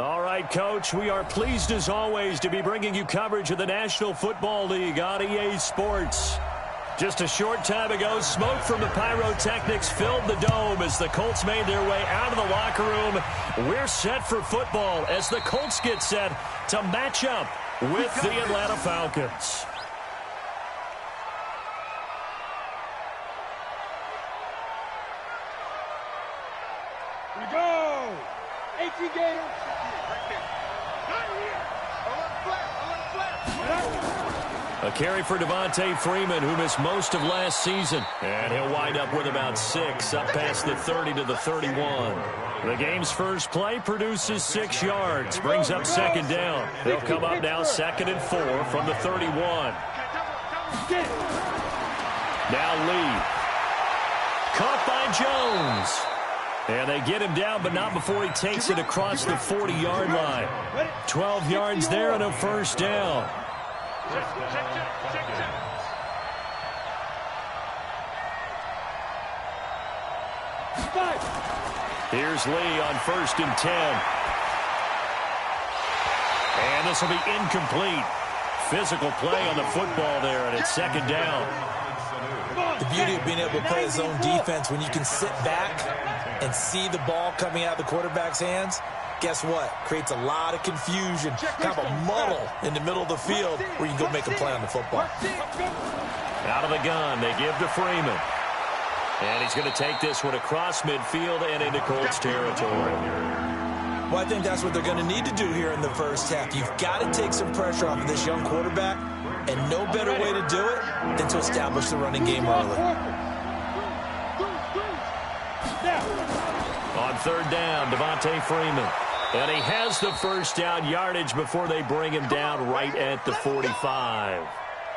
All right, Coach, we are pleased as always to be bringing you coverage of the National Football League on EA Sports. Just a short time ago, smoke from the pyrotechnics filled the dome as the Colts made their way out of the locker room. We're set for football as the Colts get set to match up with the Atlanta Falcons. Here we go! 18 Gators! A carry for Devontae Freeman, who missed most of last season. And he'll wind up with about 6, up past the 30 to the 31. The game's first play produces 6 yards, brings up second down. They'll come up now 2nd and 4 from the 31. Now Lee. Caught by Jones. And they get him down, but not before he takes it across the 40-yard line. 12 yards there and a first down. Here's Lee on 1st and 10. And this will be incomplete. Physical play on the football there, and it's 2nd down. The beauty of being able to play a zone defense when you can sit back and see the ball coming out of the quarterback's hands, guess what? Creates a lot of confusion, kind of a muddle in the middle of the field where you can go make a play on the football. Out of the gun, they give to Freeman. And he's going to take this one across midfield and into Colts territory. Well, I think that's what they're going to need to do here in the first half. You've got to take some pressure off of this young quarterback, and no better way to do it than to establish the running game early. On 3rd down, Devontae Freeman. And he has the first down yardage before they bring him down right at the 45.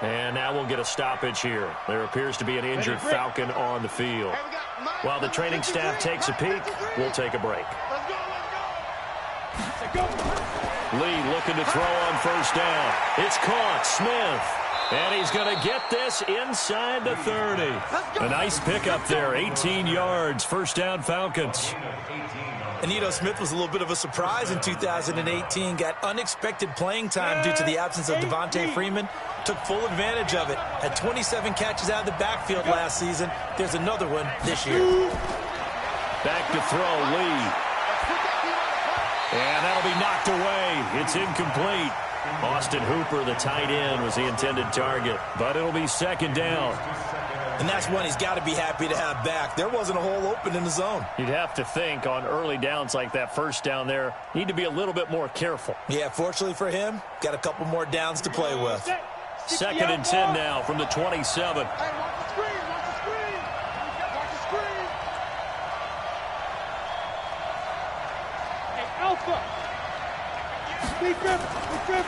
And now we'll get a stoppage here. There appears to be an injured Falcon on the field. While the training staff takes a peek, we'll take a break. Lee looking to throw on 1st down. It's caught. Smith. And he's going to get this inside the 30. A nice pickup there. 18 yards. First down, Falcons. And Ito Smith was a little bit of a surprise in 2018. Got unexpected playing time due to the absence of Devontae Freeman. Took full advantage of it. Had 27 catches out of the backfield last season. There's another one this year. Back to throw, Lee. And that'll be knocked away. It's incomplete. Austin Hooper, the tight end, was the intended target. But it'll be 2nd down. And that's one he's got to be happy to have back. There wasn't a hole open in the zone. You'd have to think on early downs like that first down there, need to be a little bit more careful. Yeah, fortunately for him, got a couple more downs to play with. 2nd and 10 now from the 27. Hey, watch the screen, watch the screen. Watch the screen. Hey, Alpha.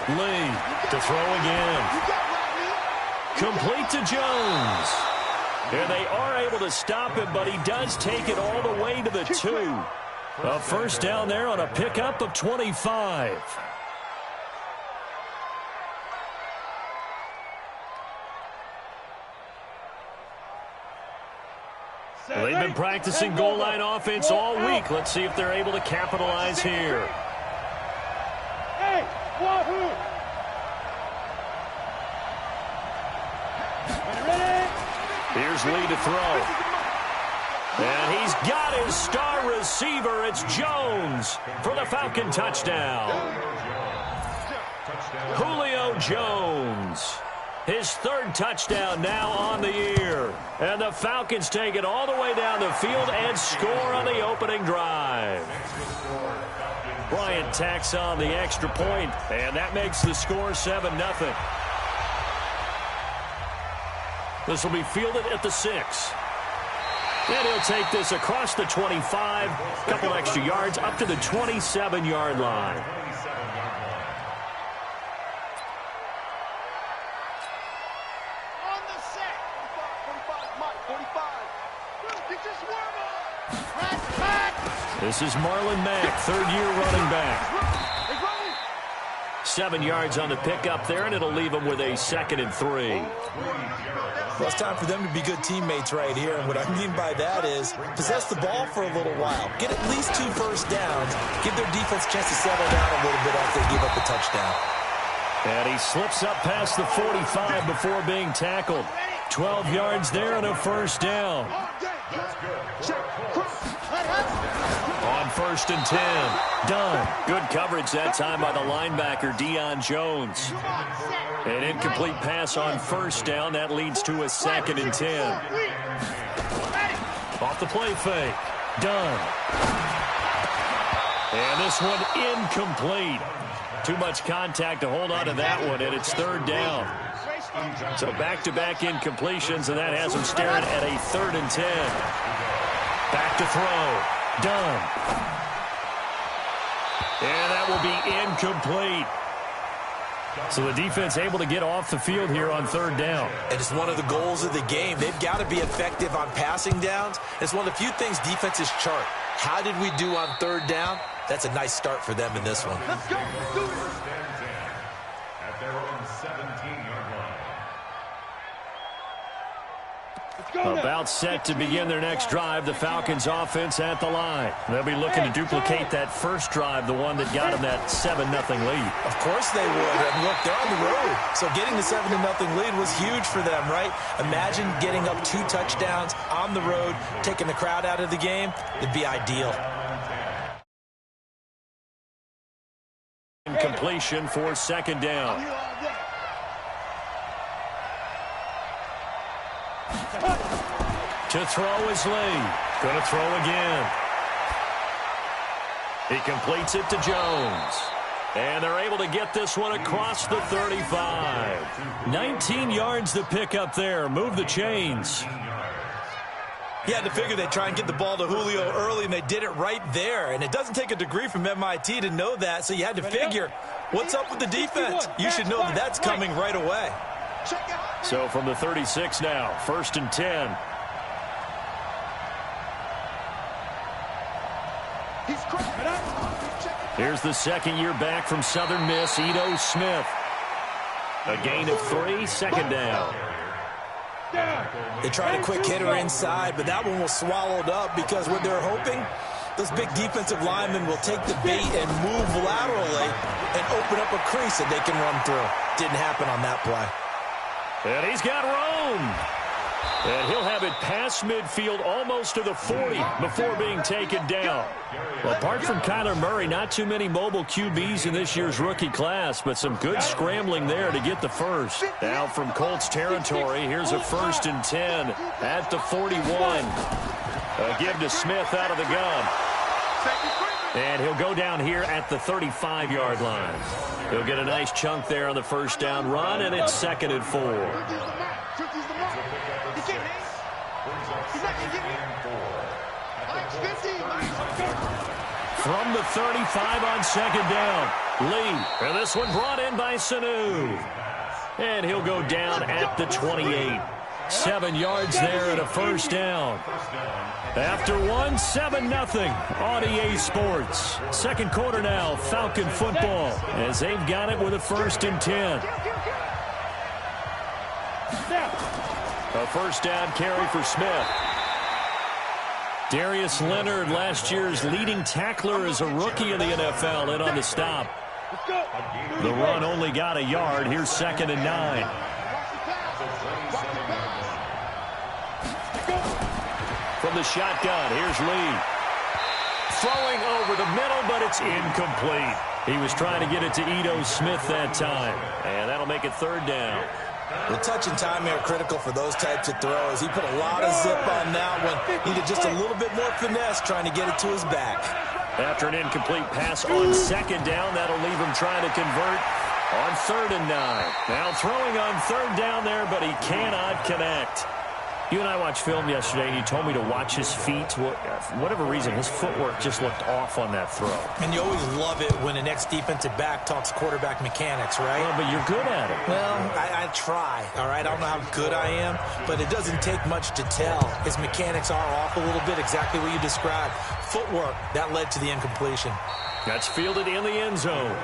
Lee to throw again. Complete to Jones. And they are able to stop him, but he does take it all the way to the 2. A first down there on a pickup of 25. They've been practicing goal line offense all week. Let's see if they're able to capitalize here. Hey, Wahoo! Here's Lee to throw. And he's got his star receiver. It's Jones for the Falcon touchdown. Julio Jones. His 3rd touchdown now on the year. And the Falcons take it all the way down the field and score on the opening drive. Bryant tacks on the extra point, and that makes the score 7-0. This will be fielded at the 6. And he'll take this across the 25, a couple extra yards up to the 27-yard line. On the set. 45, Mike, 45. Get your swarm on. This is Marlon Mack, 3rd-year running back. 7 yards on the pickup there, and it'll leave them with a 2nd and 3. Well, it's time for them to be good teammates right here. And what I mean by that is possess the ball for a little while. Get at least 2 first downs. Give their defense a chance to settle down a little bit after they give up a touchdown. And he slips up past the 45 before being tackled. 12 yards there and a first down. On 1st and 10. Done. Good coverage that time by the linebacker, Deion Jones. An incomplete pass on 1st down. That leads to a 2nd and 10. Off the play fake. Done. And this one incomplete. Too much contact to hold on to that one, and it's 3rd down. So back-to-back incompletions, and that has him staring at a 3rd and 10. Back to throw. Done. And that will be incomplete. So the defense able to get off the field here on 3rd down. And it's one of the goals of the game. They've got to be effective on passing downs. It's one of the few things defenses chart. How did we do on 3rd down? That's a nice start for them in this one. Let's go. Do it. At their own 17-yard line. About set to begin their next drive. The Falcons offense at the line. They'll be looking to duplicate that first drive, the one that got them that 7-0 lead. Of course they would. And look, they're on the road. So getting the 7-0 lead was huge for them, right? Imagine getting up 2 touchdowns on the road, taking the crowd out of the game. It'd be ideal. Completion for 2nd down. To throw is Lee. Going to throw again. He completes it to Jones. And they're able to get this one across the 35. 19 yards to pick up there. Move the chains. You had to figure they'd try and get the ball to Julio early, and they did it right there. And it doesn't take a degree from MIT to know that, so you had to figure, what's up with the defense? You should know that that's coming right away. So from the 36 now, 1st and 10. Here's the 2nd-year back from Southern Miss, Ito Smith. A gain of 3, 2nd down. They tried a quick hitter inside, but that one was swallowed up because what they're hoping, those big defensive linemen will take the bait and move laterally and open up a crease that they can run through. Didn't happen on that play. And he's got room. And he'll have it past midfield almost to the 40 before being taken down. Well, apart from Kyler Murray, not too many mobile QBs in this year's rookie class, but some good scrambling there to get the first. Now from Colts territory, here's a 1st and 10 at the 41. A give to Smith out of the gun. And he'll go down here at the 35-yard line. He'll get a nice chunk there on the 1st down run, and it's 2nd and 4. From the 35 on 2nd down, Lee. And this one brought in by Sanu. And he'll go down at the 28. 7 yards there and a 1st down. After one, 7-0 on EA Sports. 2nd quarter now, Falcon football, as they've got it with a 1st and 10. A 1st down carry for Smith. Darius Leonard, last year's leading tackler as a rookie in the NFL, in on the stop. The run only got a yard. Here's 2nd and 9. From the shotgun, here's Lee. Throwing over the middle, but it's incomplete. He was trying to get it to Ito Smith that time. And that'll make it 3rd down. The touch and time are critical for those types of throws. He put a lot of zip on that one. Needed just a little bit more finesse trying to get it to his back. After an incomplete pass on 2nd down, that'll leave him trying to convert on 3rd and 9. Now throwing on 3rd down there, but he cannot connect. You and I watched film yesterday, and you told me to watch his feet. For whatever reason, his footwork just looked off on that throw. And you always love it when an ex-defensive back talks quarterback mechanics, right? Well, but you're good at it. Well, I try, all right? I don't know how good I am, but it doesn't take much to tell. His mechanics are off a little bit, exactly what you described. Footwork, that led to the incompletion. That's fielded in the end zone.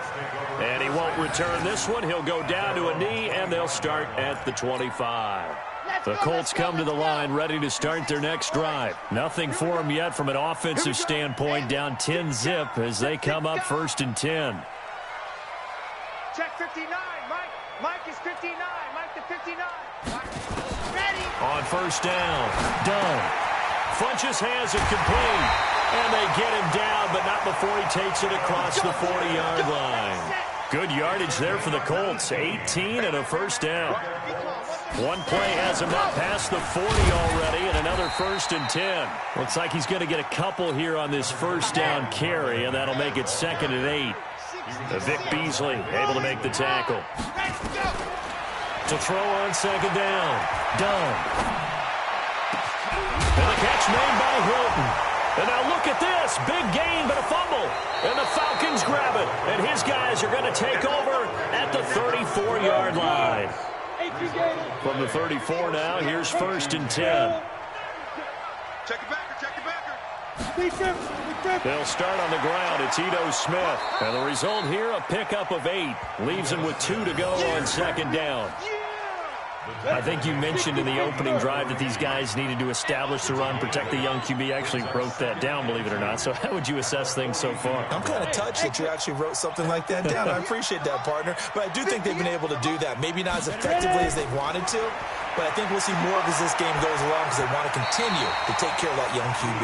And he won't return this one. He'll go down to a knee, and they'll start at the 25. The Colts come to the line ready to start their next drive. Nothing for them yet from an offensive standpoint, down 10-zip as they come up 1st and 10. Check 59, Mike. Mike is 59. Mike to 59. Ready. On 1st down, Dunn. Funches has it complete. And they get him down, but not before he takes it across the 40-yard line. Good yardage there for the Colts. 18 and a 1st down. One play has him up past the 40 already, and another 1st and 10. Looks like he's going to get a couple here on this 1st down carry, and that'll make it 2nd and 8. Vic Beasley able to make the tackle. To throw on 2nd down. Dunn. And the catch made by Hilton. And now look at this. Big gain, but a fumble. And the Falcons grab it. And his guys are going to take over at the 34-yard line. From the 34 now, here's 1st and 10. Check it backer, check it backer. They'll start on the ground. It's Ito Smith. And the result here, a pickup of 8. Leaves him with 2 to go on 2nd down. I think you mentioned in the opening drive that these guys needed to establish the run, protect the young QB. Actually wrote that down, believe it or not. So how would you assess things so far? I'm kind of touched that you actually wrote something like that down. I appreciate that, partner. But I do think they've been able to do that. Maybe not as effectively as they wanted to, but I think we'll see more of as this game goes along because they want to continue to take care of that young QB.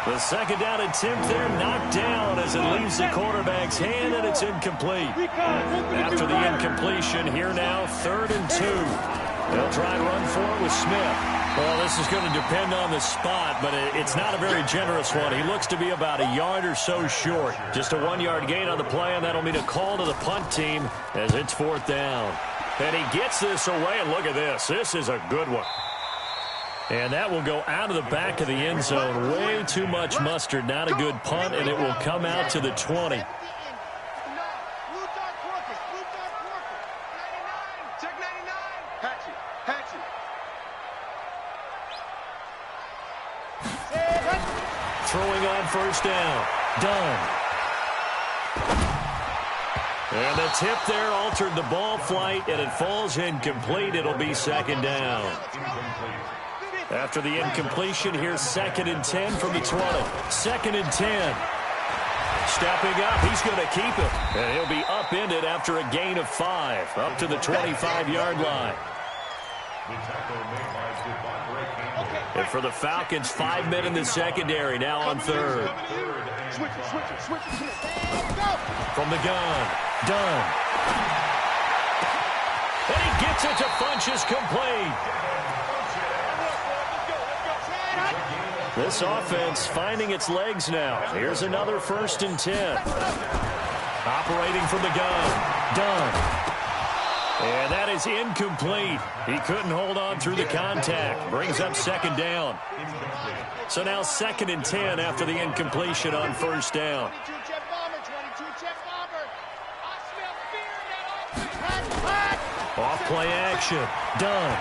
The 2nd down attempt there knocked down as it leaves the quarterback's hand, and it's incomplete. After the incompletion, here now, 3rd and 2. They'll try and run for it with Smith. Well, this is going to depend on the spot, but it's not a very generous one. He looks to be about a yard or so short. Just a 1-yard gain on the play, and that'll mean a call to the punt team as it's 4th down. And he gets this away, and look at this. This is a good one. And that will go out of the back of the end zone. Way too much mustard. Not a good punt, and it will come out to the 20. Throwing on 1st down. Dunn. And the tip there altered the ball flight, and it falls incomplete. It'll be 2nd down. After the incompletion, here's 2nd and 10 from the 20. 2nd and 10. Stepping up, he's going to keep it. And he'll be upended after a gain of 5, up to the 25-yard line. And for the Falcons, 5 men in the secondary, now on 3rd. From the gun, Dunn. And he gets it to Funches complete. This offense finding its legs now. Here's another 1st and 10. Operating from the gun, Dunn. And that is incomplete. He couldn't hold on through the contact. Brings up 2nd down. So now 2nd and 10 after the incompletion on 1st down. Off play action. Dunn.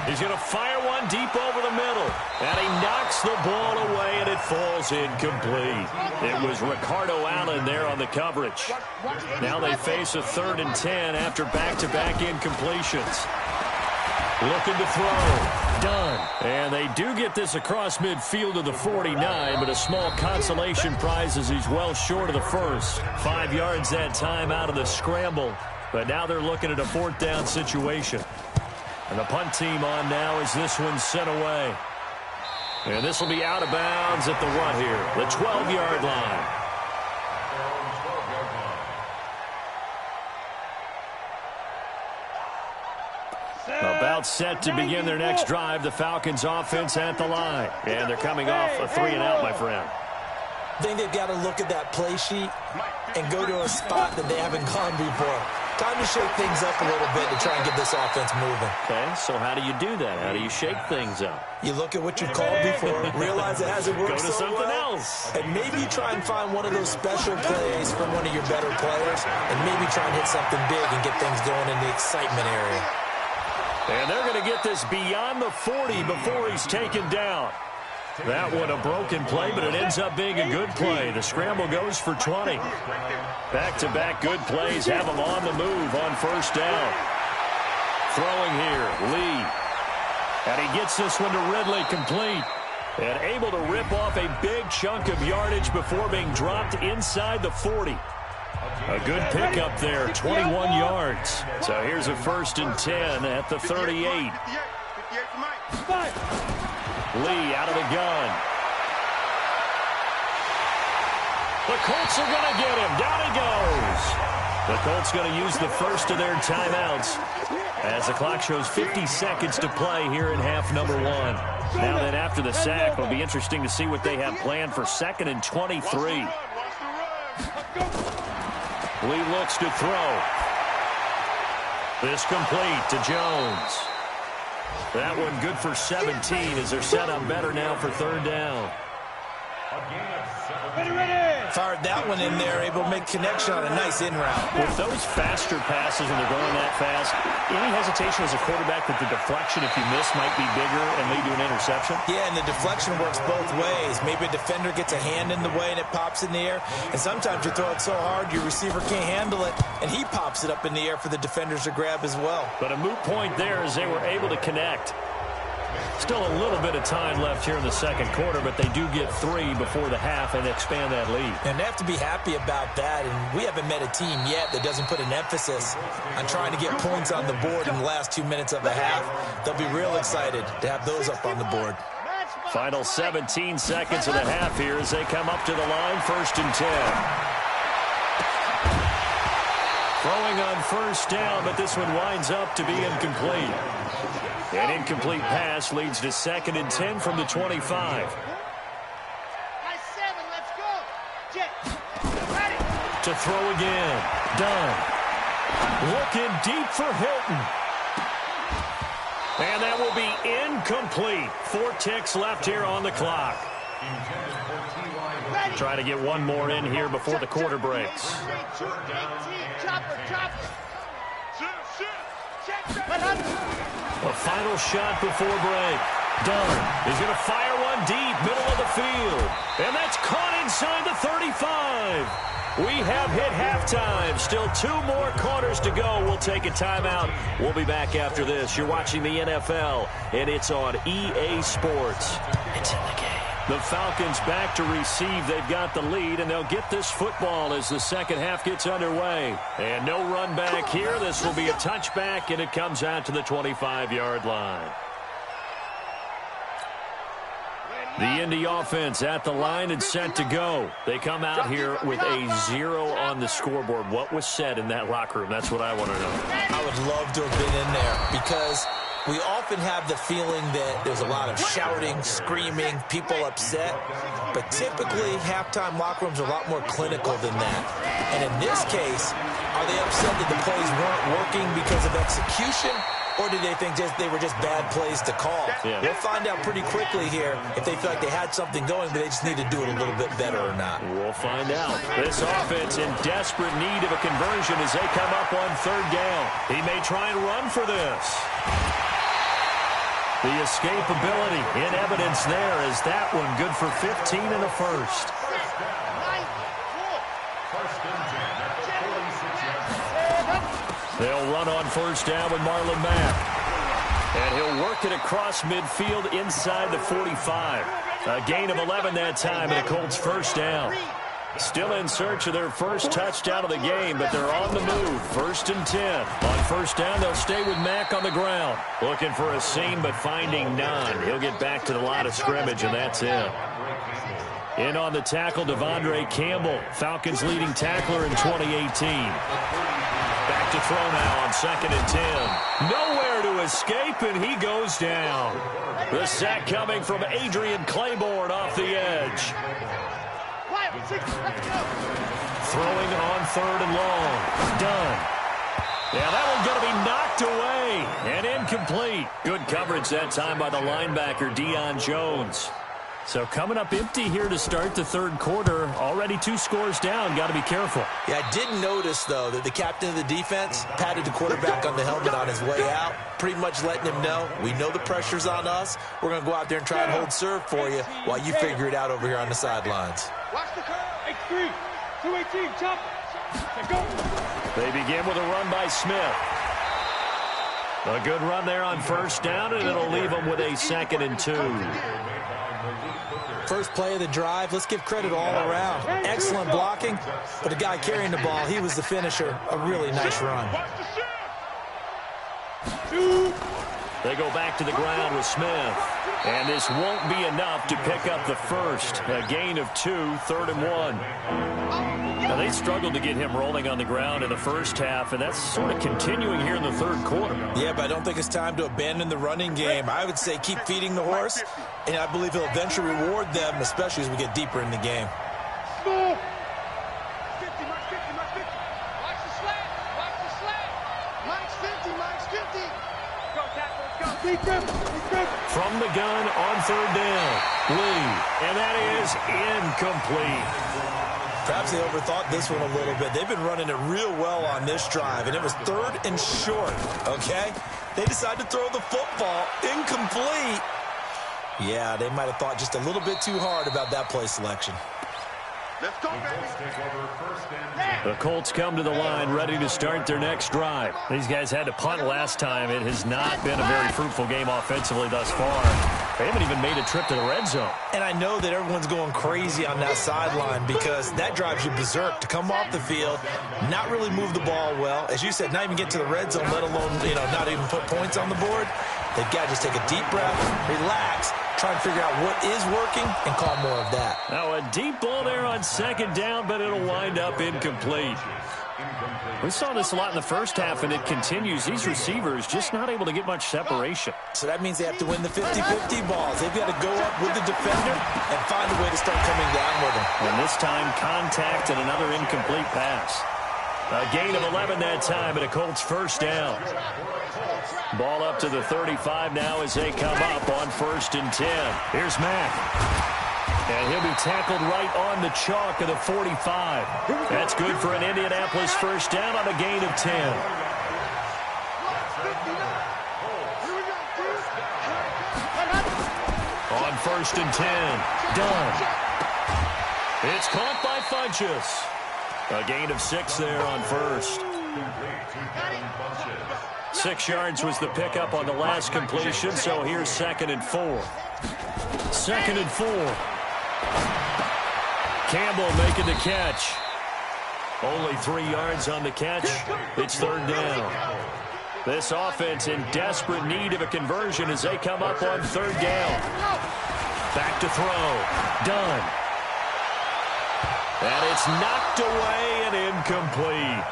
He's going to fire one deep over the middle. And he knocks the ball away, and it falls incomplete. It was Ricardo Allen there on the coverage. Now they face a 3rd and 10 after back-to-back incompletions. Looking to throw. Dunn. And they do get this across midfield to the 49, but a small consolation prize as he's well short of the first. 5 yards that time out of the scramble. But now they're looking at a 4th down situation. And the punt team on now as this one's sent away. And this will be out of bounds at the what here? The 12-yard line. About set to begin their next drive. The Falcons offense at the line. And they're coming off a 3-and-out, my friend. I think they've got to look at that play sheet and go to a spot that they haven't gone before. Time to shake things up a little bit to try and get this offense moving. Okay, so how do you do that? How do you shake things up? You look at what you called before, realize it hasn't worked Go to so something well, else. and maybe try and find one of those special plays from one of your better players, and maybe try and hit something big and get things going in the excitement area. And they're going to get this beyond the 40 before he's taken down. That one a broken play, but it ends up being a good play. The scramble goes for 20. Back-to-back good plays have him on the move on first down. Throwing here, Lee. And he gets this one to Ridley complete. And able to rip off a big chunk of yardage before being dropped inside the 40. A good pickup there, 21 yards. So here's a 1st and 10 at the 38. Lee out of the gun. The Colts are going to get him. Down he goes. The Colts going to use the first of their timeouts as the clock shows 50 seconds to play here in half number 1. Now then, after the sack, it'll be interesting to see what they have planned for 2nd and 23. Lee looks to throw. This complete to Jones. That one good for 17 as they're set up better now for 3rd down. Fired that one in there, able to make connection on a nice in route. With those faster passes when they're going that fast, any hesitation as a quarterback that the deflection, if you miss, might be bigger and lead to an interception? Yeah, and the deflection works both ways. Maybe a defender gets a hand in the way and it pops in the air, and sometimes you throw it so hard your receiver can't handle it, and he pops it up in the air for the defenders to grab as well. But a moot point there as they were able to connect. Still a little bit of time left here in the 2nd quarter, but they do get 3 before the half and expand that lead. And they have to be happy about that, and we haven't met a team yet that doesn't put an emphasis on trying to get points on the board in the last 2 minutes of the half. They'll be real excited to have those up on the board. Final 17 seconds of the half here as they come up to the line, 1st and 10. Throwing on 1st down, but this one winds up to be incomplete. An incomplete pass leads to 2nd and 10 from the 25. To throw again. Done. Looking deep for Hilton. And that will be incomplete. 4 ticks left here on the clock. Try to get one more in here before the quarter breaks. A final shot before break. Dunn is going to fire one deep, middle of the field. And that's caught inside the 35. We have hit halftime. Still 2 more quarters to go. We'll take a timeout. We'll be back after this. You're watching the NFL, and it's on EA Sports. It's in the game. The Falcons back to receive. They've got the lead, and they'll get this football as the 2nd half gets underway. And no run back here. This will be a touchback, and it comes out to the 25-yard line. The Indy offense at the line and set to go. They come out here with a 0 on the scoreboard. What was said in that locker room? That's what I want to know. I would love to have been in there because we often have the feeling that there's a lot of shouting, screaming, people upset. But typically, halftime locker rooms are a lot more clinical than that. And in this case, are they upset that the plays weren't working because of execution? Or do they think they were just bad plays to call? Yeah. We'll find out pretty quickly here if they feel like they had something going, but they just need to do it a little bit better or not. We'll find out. This offense in desperate need of a conversion as they come up on 3rd down. He may try and run for this. The escapability in evidence there is that one good for 15 and a 1st. They'll run on 1st down with Marlon Mack. And he'll work it across midfield inside the 45. A gain of 11 that time, and a Colts 1st down. Still in search of their first touchdown of the game, but they're on the move. 1st and 10. On 1st down, they'll stay with Mack on the ground. Looking for a seam, but finding none. He'll get back to the line of scrimmage, and that's it. In on the tackle, Devondre Campbell, Falcons' leading tackler in 2018. Back to throw now on 2nd and 10. Nowhere to escape, and he goes down. The sack coming from Adrian Claiborne off the edge. Throwing on 3rd and long. Done. Yeah, that one's going to be knocked away and incomplete. Good coverage that time by the linebacker, Deion Jones. So coming up empty here to start the third quarter. Already 2 scores down. Got to be careful. Yeah, I did notice, though, that the captain of the defense patted the quarterback on the helmet on his way out, pretty much letting him know, we know the pressure's on us. We're going to go out there and try and hold serve for you while you figure it out over here on the sidelines. Watch the curve. X3. 218. Jump. Go. They begin with a run by Smith. A good run there on first down, and it'll leave them with a 2nd and 2. First play of the drive, let's give credit all around. Excellent blocking, but the guy carrying the ball, he was the finisher. A really nice run. They go back to the ground with Smith. And this won't be enough to pick up the first. A gain of 2, 3rd and 1. Now, they struggled to get him rolling on the ground in the first half, and that's sort of continuing here in the third quarter. Yeah, but I don't think it's time to abandon the running game. I would say keep feeding the horse, and I believe he'll eventually reward them, especially as we get deeper in the game. From the gun on 3rd down, Lee, and that is incomplete. Perhaps they overthought this one a little bit. They've been running it real well on this drive, and it was 3rd and short, okay? They decided to throw the football incomplete. Yeah, they might have thought just a little bit too hard about that play selection. Let's go, The Colts come to the line ready to start their next drive. These guys had to punt last time. It has not been a very fruitful game offensively thus far. They haven't even made a trip to the red zone. And I know that everyone's going crazy on that sideline because that drives you berserk to come off the field, not really move the ball well. As you said, not even get to the red zone, let alone, not even put points on the board. They've got to just take a deep breath, relax, try and figure out what is working and call more of that. Now a deep ball there on 2nd down, but it'll wind up incomplete. We saw this a lot in the first half, and it continues. These receivers just not able to get much separation. So that means they have to win the 50-50 balls. They've got to go up with the defender and find a way to start coming down with him. And this time, contact and another incomplete pass. A gain of 11 that time, and a Colts first down. Ball up to the 35 now as they come up on 1st and 10. Here's Mack. And he'll be tackled right on the chalk of the 45. That's good for an Indianapolis first down on a gain of 10. On 1st and 10. Done. It's caught by Funchess. A gain of 6 there on first. 6 yards was the pickup on the last completion, so here's 2nd and 4. 2nd and 4. Campbell making the catch. Only 3 yards on the catch. It's 3rd down. This offense in desperate need of a conversion as they come up on 3rd down. Back to throw. Done. And it's knocked away and incomplete.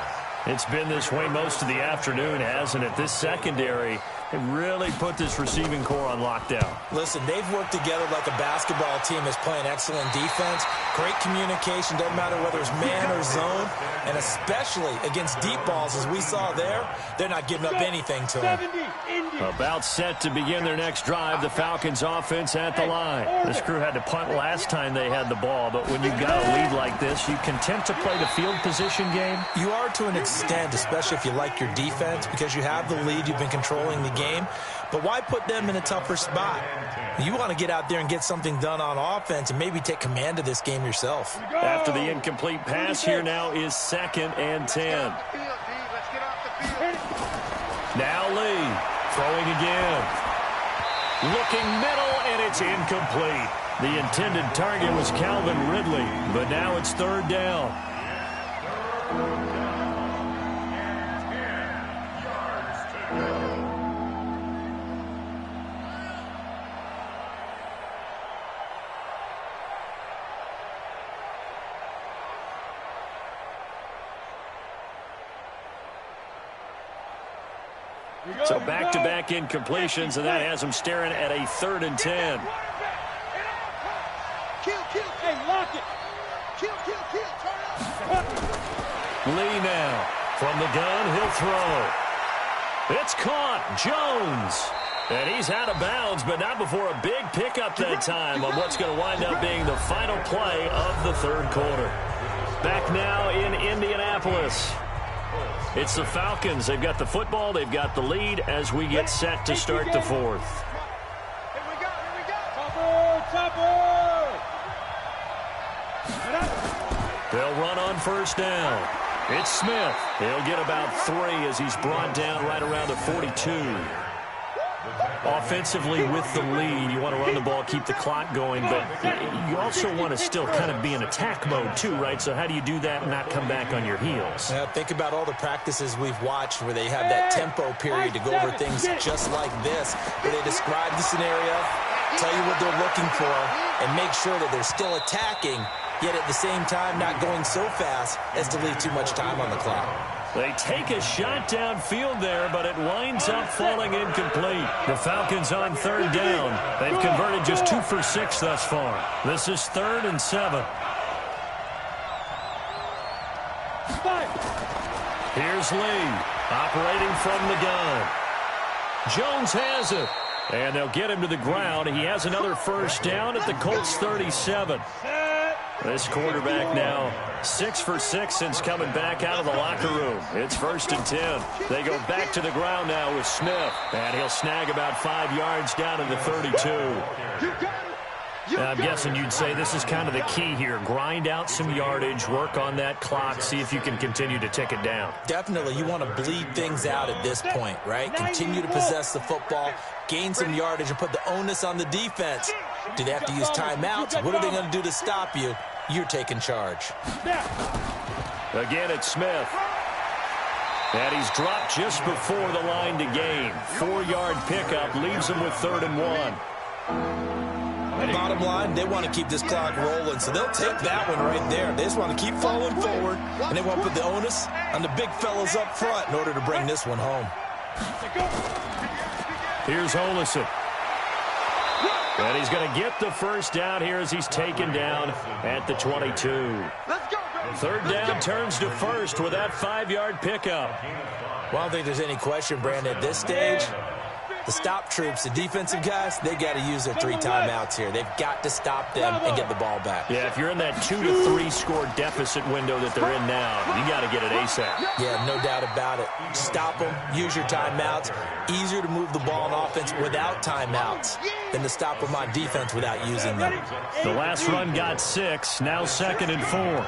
It's been this way most of the afternoon, hasn't it? This secondary, it really put this receiving core on lockdown. Listen, they've worked together like a basketball team that's playing excellent defense. Great communication, doesn't matter whether it's man or zone. And especially against deep balls, as we saw there, they're not giving up anything to them. About set to begin their next drive, the Falcons offense at the line. This crew had to punt last time they had the ball, but when you've got a lead like this, you content to play the field position game? You are to an extent, especially if you like your defense, because you have the lead, you've been controlling the game. But why put them in a tougher spot? You want to get out there and get something done on offense and maybe take command of this game yourself. After the incomplete pass, here now is 2nd and 10. Now Lee. Throwing again. Looking middle, and it's incomplete. The intended target was Calvin Ridley, but now it's 3rd down. So back-to-back incompletions, and that has them staring at a 3rd and 10. Hey, lock it. Kill. Turn up. Lee now. From the gun, he'll throw. It's caught. Jones. And he's out of bounds, but not before a big pickup that time on what's going to wind up being the final play of the third quarter. Back now in Indianapolis. It's the Falcons. They've got the football. They've got the lead as we get set to start the fourth. Here we go. Chopper. They'll run on first down. It's Smith. He'll get about 3 as he's brought down right around the 42. Offensively with the lead, you want to run the ball, keep the clock going, but you also want to still kind of be in attack mode too, right? So how do you do that and not come back on your heels? Think about all the practices we've watched where they have that tempo period to go over things just like this, where they describe the scenario, tell you what they're looking for, and make sure that they're still attacking, yet at the same time not going so fast as to leave too much time on the clock. They take a shot downfield there, but it winds up falling incomplete. The Falcons on third down. They've converted just 2 for 6 thus far. This is 3rd and 7. Here's Lee, operating from the gun. Jones has it, and they'll get him to the ground. He has another first down at the Colts 37. This quarterback now 6 for 6 since coming back out of the locker room. It's 1st and 10. They go back to the ground now with Smith, and he'll snag about 5 yards down to the 32. I'm guessing you'd say this is kind of the key here. Grind out some yardage, work on that clock, see if you can continue to tick it down. Definitely, you want to bleed things out at this point, right? Continue to possess the football, gain some yardage, and put the onus on the defense. Do they have to use timeouts? What are they going to do to stop you? You're taking charge. Again, it's Smith. And he's dropped just before the line to gain. 4-yard pickup leaves him with 3rd and 1. Bottom line, they want to keep this clock rolling, so they'll take that one right there. They just want to keep falling forward, and they want to put the onus on the big fellas up front in order to bring this one home. Here's Olesen. And he's going to get the first down here as he's taken down at the 22. 3rd down turns to 1st with that 5-yard pickup. Well, I don't think there's any question, Brandon, at this stage, the stop troops, the defensive guys, they got to use their 3 timeouts here. They've got to stop them and get the ball back. Yeah, if you're in that 2 to 3 score deficit window that they're in now, you got to get it ASAP. Yeah, no doubt about it. Stop them, use your timeouts. Easier to move the ball on offense without timeouts than to stop them on defense without using them. The last run got 6, now 2nd and 4.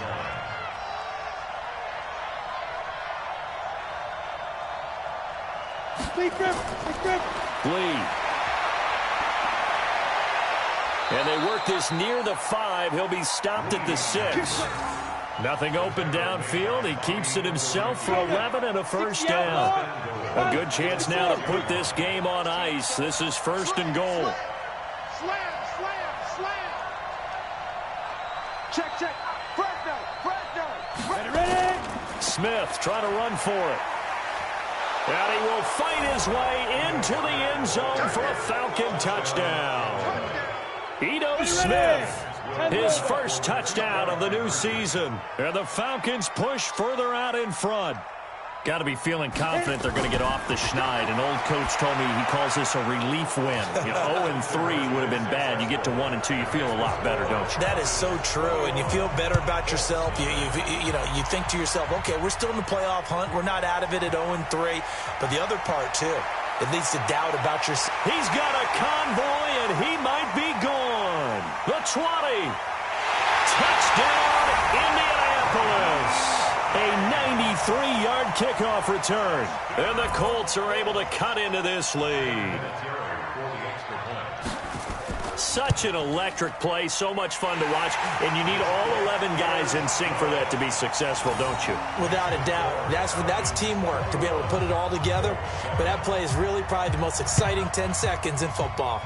Lee. And they work this near the 5. He'll be stopped at the 6. Nothing open downfield. He keeps it himself for 11 and a first down. A good chance now to put this game on ice. This is 1st and goal. Slam. Check. Fresno. Ready. Smith trying to run for it. And he will fight his way into the end zone for a Falcon touchdown. Ito Smith, his first touchdown of the new season. And the Falcons push further out in front. Got to be feeling confident they're going to get off the schneid. An old coach told me he calls this a relief win. 0-3 would have been bad. You get to 1 and 2, you feel a lot better, don't you? That is so true, and you feel better about yourself. You think to yourself, okay, we're still in the playoff hunt. We're not out of it at 0-3. But the other part, too, it leads to doubt about yourself. He's got a convoy, and he might be gone. The 20. Touchdown, Indianapolis. A 93-yard kickoff return. And the Colts are able to cut into this lead. Such an electric play, so much fun to watch, and you need all 11 guys in sync for that to be successful, don't you? Without a doubt. That's teamwork, to be able to put it all together. But that play is really probably the most exciting 10 seconds in football.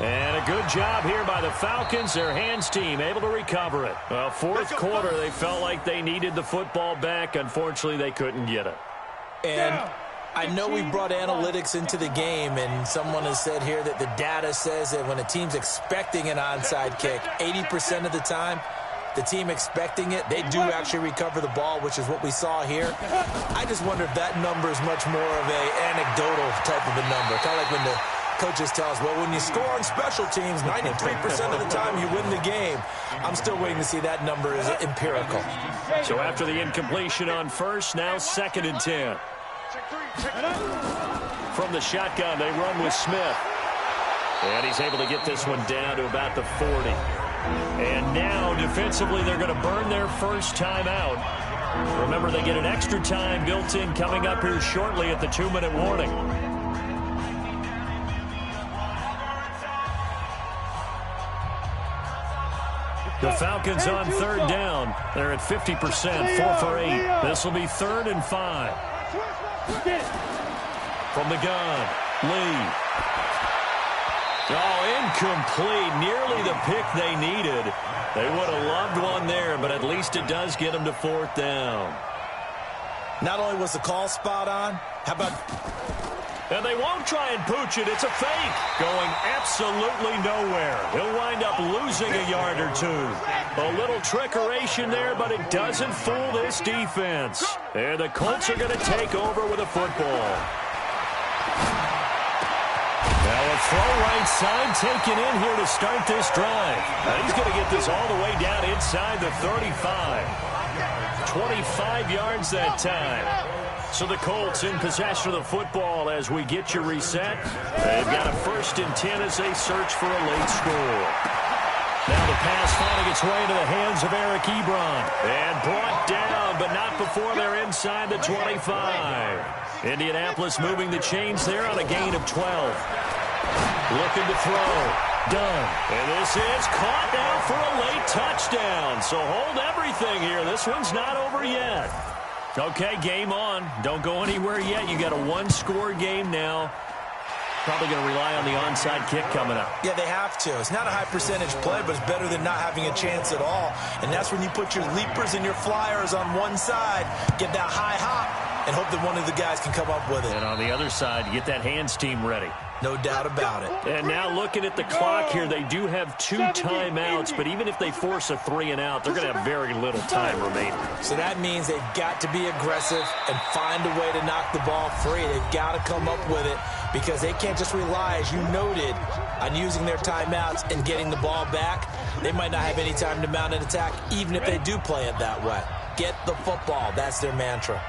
And a good job here by the Falcons. Their hands team able to recover it. Well, 4th quarter, they felt like they needed the football back. Unfortunately, they couldn't get it. And I know we brought analytics into the game, and someone has said here that the data says that when a team's expecting an onside kick, 80% of the time, the team expecting it, they do actually recover the ball, which is what we saw here. I just wonder if that number is much more of an anecdotal type of a number. Kind of like when the coaches tell us, well, when you score on special teams, 93% of the time you win the game. I'm still waiting to see that number is empirical. So after the incompletion on first, now 2nd and 10. From the shotgun, they run with Smith. And he's able to get this one down to about the 40. And now, defensively, they're going to burn their first timeout. Remember, they get an extra time built in coming up here shortly at the 2-minute warning. The Falcons on 3rd down. They're at 50%, 4 for 8. This will be 3rd and 5. From the gun, Lee. Oh, incomplete. Nearly the pick they needed. They would have loved one there, but at least it does get them to 4th down. Not only was the call spot on, how about... And they won't try and pooch it. It's a fake. Going absolutely nowhere. He'll wind up losing a yard or 2. A little trickeration there, but it doesn't fool this defense. And the Colts are going to take over with a football. Now a throw right side taken in here to start this drive. Now he's going to get this all the way down inside the 35. 25 yards that time. So the Colts in possession of the football as we get you reset. They've got a 1st and 10 as they search for a late score. Now the pass finding its way into the hands of Eric Ebron. And brought down, but not before they're inside the 25. Indianapolis moving the chains there on a gain of 12. Looking to throw. Done. And this is caught now for a late touchdown. So hold everything here. This one's not over yet. Okay, game on. Don't go anywhere yet. You got a 1-score game now. Probably going to rely on the onside kick coming up. Yeah, they have to. It's not a high percentage play, but it's better than not having a chance at all. And that's when you put your leapers and your flyers on one side, get that high hop, and hope that one of the guys can come up with it. And on the other side, get that hands team ready. No doubt about it. And now looking at the clock here, they do have 2 timeouts, but even if they force a 3 and out, they're going to have very little time remaining. So that means they've got to be aggressive and find a way to knock the ball free. They've got to come up with it because they can't just rely, as you noted, on using their timeouts and getting the ball back. They might not have any time to mount an attack, even if they do play it that way. Get the football. That's their mantra.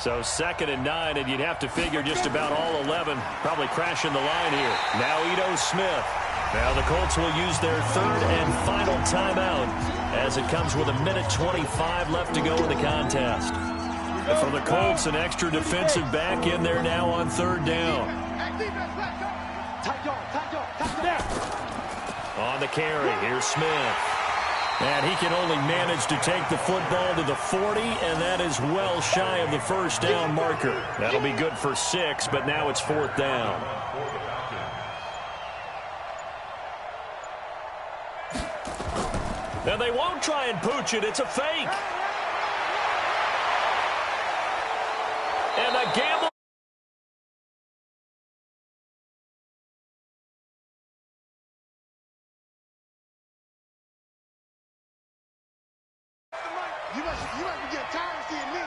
So 2nd and 9, and you'd have to figure just about all 11 probably crashing the line here. Now Ito Smith. Now the Colts will use their 3rd and final timeout as it comes with 1:25 left to go in the contest. For the Colts, an extra defensive back in there now on 3rd down. On the carry, here's Smith. And he can only manage to take the football to the 40, and that is well shy of the 1st down marker. That'll be good for 6, but now it's 4th down. And they won't try and pooch it. It's a fake. And a gamble. You might be getting tired of seeing me.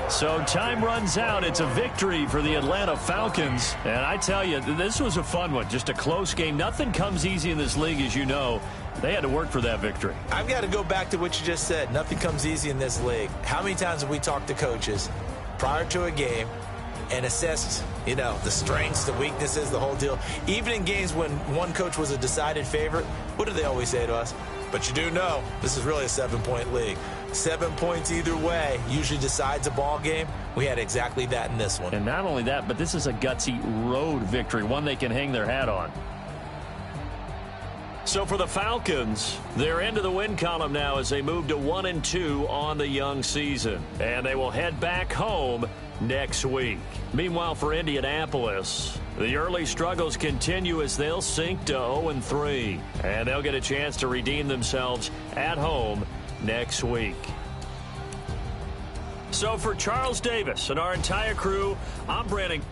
So time runs out. It's a victory for the Atlanta Falcons. And I tell you, this was a fun one. Just a close game. Nothing comes easy in this league, as you know. They had to work for that victory. I've got to go back to what you just said. Nothing comes easy in this league. How many times have we talked to coaches prior to a game and assessed, the strengths, the weaknesses, the whole deal? Even in games when one coach was a decided favorite, what do they always say to us? But you do know this is really a 7-point league. 7 points either way usually decides a ball game. We had exactly that in this one. And not only that, but this is a gutsy road victory, one they can hang their hat on. So for the Falcons, they're into the win column now as they move to 1-2 on the young season. And they will head back home next week. Meanwhile, for Indianapolis, the early struggles continue as they'll sink to 0-3. And they'll get a chance to redeem themselves at home next week. So for Charles Davis and our entire crew, I'm Brandon.